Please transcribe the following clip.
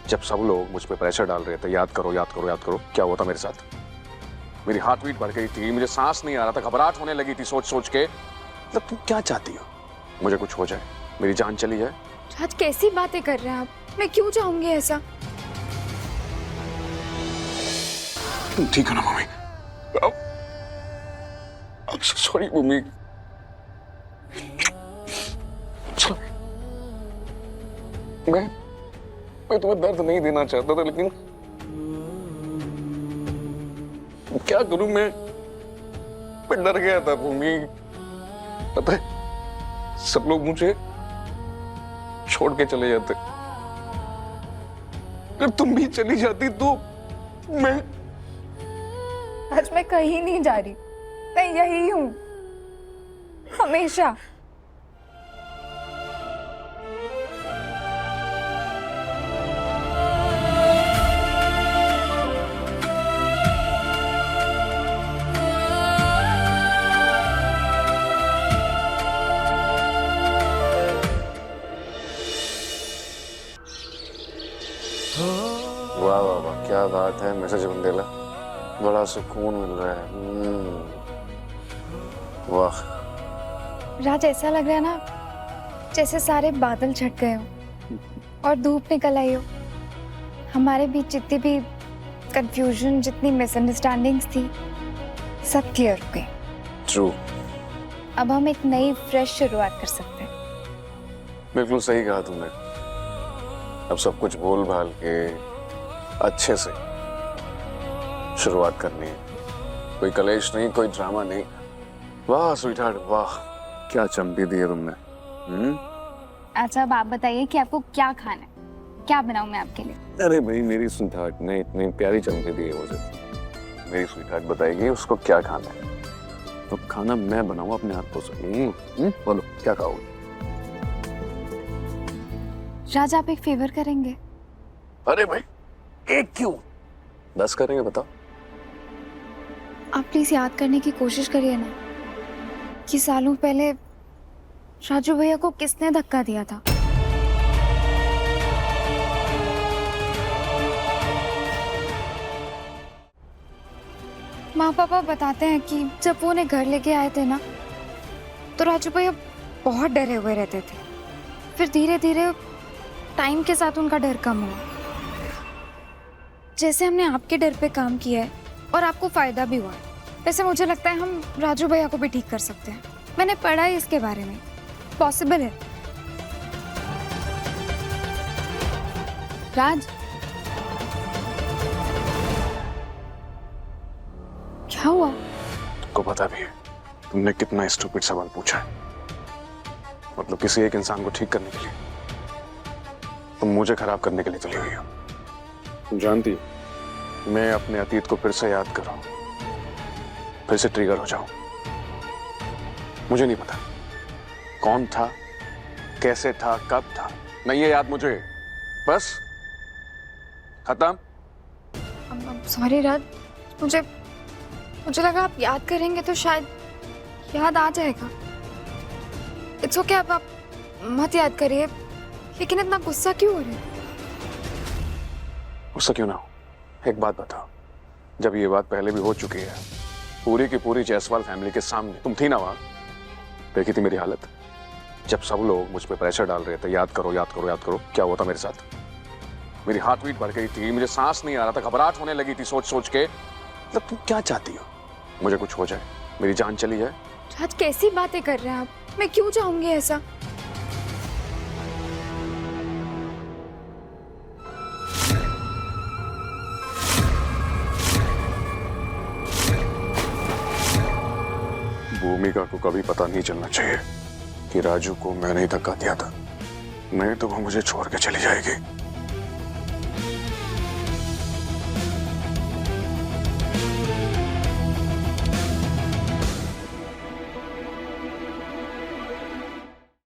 जब सब लोग मुझ पे प्रेशर डाल रहे थे, याद करो याद करो याद करो, क्या हुआ था मेरे साथ? मेरी हार्ट बीट बढ़ गई थी, मुझे सांस नहीं आ रहा था, घबराहट होने लगी थी सोच सोच के। मतलब तुम क्या चाहती हो? मुझे कुछ हो जाए, मेरी जान चली जाए? राज कैसी बातें कर रहे हैं आप? मैं क्यों चाहूंगी ऐसा? तुम ठीक हो ना मम्मी? Sorry mummy. मैं तुम्हें दर्द नहीं देना चाहता था, लेकिन क्या करूं मैं डर गया था भूमि। पता है, सब लोग मुझे छोड़ के चले जाते, अगर तुम भी चली जाती तो मैं आज मैं कहीं नहीं जा रही, मैं यही हूँ हमेशा। वाह वाह वाह, क्या बात है मैसेज बंदेला, बड़ा सुकून मिल रहा है। वाह राज ऐसा लग रहा है ना जैसे सारे बादल छट गए हो और धूप निकल आई हो। हमारे बीच जितनी भी कंफ्यूजन, जितनी मिसअंडरस्टैंडिंग्स थी, सब क्लियर हो गई। ट्रू। अब हम एक नई फ्रेश शुरुआत कर सकते हैं। बिल्कुल सही कहा तुमने। अब सब कुछ भूल भाल के अच्छे से शुरुआत करनी है, कोई कलेश नहीं, कोई ड्रामा नहीं। वाह स्वीटहार्ट, वाह क्या चमकी दी है तुमने। अच्छा अब आप बताइए कि आपको क्या खाना है, क्या बनाऊं मैं आपके लिए? अरे भाई, मेरी स्वीटहार्ट ने इतनी प्यारी चमकी दी है मुझे, मेरी स्वीटहार्ट बताएगी उसको क्या खाना है, तो खाना मैं बनाऊं अपने हाथों से। बोलो क्या खाओगे? राज आप एक फेवर करेंगे? अरे भाई एक क्यों, 10 करेंगे, बताओ। आप प्लीज याद करने की कोशिश करिए ना कि सालों पहले राजू भैया को किसने धक्का दिया था। माँ पापा बताते हैं कि जब वो उन्हें घर लेके आए थे ना, तो राजू भैया बहुत डरे हुए रहते थे। फिर धीरे धीरे टाइम के साथ उनका डर कम हुआ। जैसे हमने आपके डर पे काम किया है और आपको फायदा भी हुआ है, वैसे मुझे लगता है हम राजू भैया को भी ठीक कर सकते हैं। मैंने पढ़ा है इसके बारे में, पॉसिबल है। राज क्या हुआ? तुमको पता भी है तुमने कितना स्टूपिड सवाल पूछा है। मतलब किसी एक इंसान को ठीक करने के लिए तुम मुझे खराब करने के लिए चली हुई हो। तुम जानती हो मैं अपने अतीत को फिर से याद कर रहा हूं, फिर से ट्रिगर हो जाऊं। मुझे नहीं पता कौन था, कैसे था, कब था, नहीं ये याद मुझे, बस खत्म। सॉरी राज, मुझे लगा आप याद करेंगे तो शायद याद आ जाएगा। इट्स ओके, आप मत याद करिए, लेकिन इतना गुस्सा क्यों हो रहे हैं? गुस्सा क्यों ना हो, एक बात बताओ, जब ये बात पहले भी हो चुकी है पूरी की पूरी जायसवाल फैमिली के सामने, तुम थी ना वहां, देखी थी मेरी हालत जब सब लोग मुझ पे प्रेशर डाल रहे थे, याद करो याद करो याद करो, क्या हुआ था मेरे साथ? मेरी हार्ट बीट बढ़ गई थी, मुझे सांस नहीं आ रहा था, घबराहट होने लगी थी सोच सोच के। मतलब तुम क्या चाहती हो? मुझे कुछ हो जाए, मेरी जान चली जाए? राज कैसी बातें कर रहे हैं आप? मैं क्यों चाहूंगी ऐसा? भूमिका को कभी पता नहीं चलना चाहिए कि राजू को मैंने ही धक्का दिया था, नहीं तो वो मुझे छोड़ के चली जाएगी।